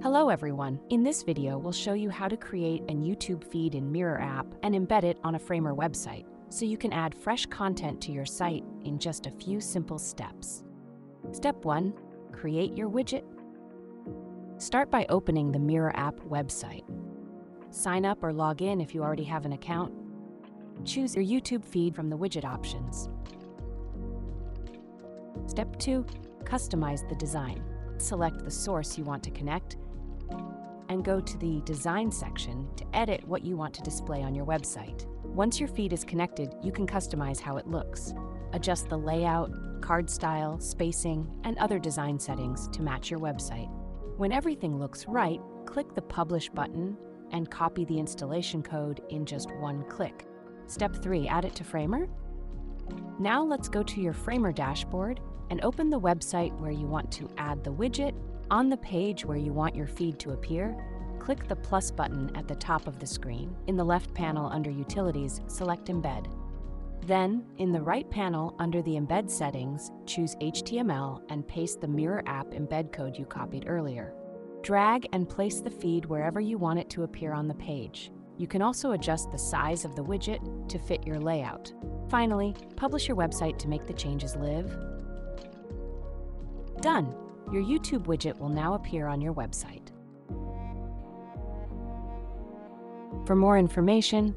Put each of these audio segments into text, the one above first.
Hello everyone. In this video, we'll show you how to create a YouTube feed in Mirror app and embed it on a Framer website, so you can add fresh content to your site in just a few simple steps. Step 1. Create your widget. Start by opening the Mirror app website. Sign up or log in if you already have an account. Choose your YouTube feed from the widget options. Step 2. Customize the design. Select the source you want to connect and go to the Design section to edit what you want to display on your website. Once your feed is connected, you can customize how it looks. Adjust the layout, card style, spacing, and other design settings to match your website. When everything looks right, click the Publish button and copy the installation code in just one click. Step 3. Add it to Framer. Now let's go to your Framer dashboard and open the website where you want to add the widget. On the page where you want your feed to appear, click the plus button at the top of the screen. In the left panel under Utilities, select Embed. Then, in the right panel under the Embed settings, choose HTML and paste the Mirror app embed code you copied earlier. Drag and place the feed wherever you want it to appear on the page. You can also adjust the size of the widget to fit your layout. Finally, publish your website to make the changes live. Done! Your YouTube widget will now appear on your website. For more information,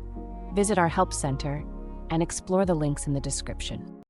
visit our Help Center and explore the links in the description.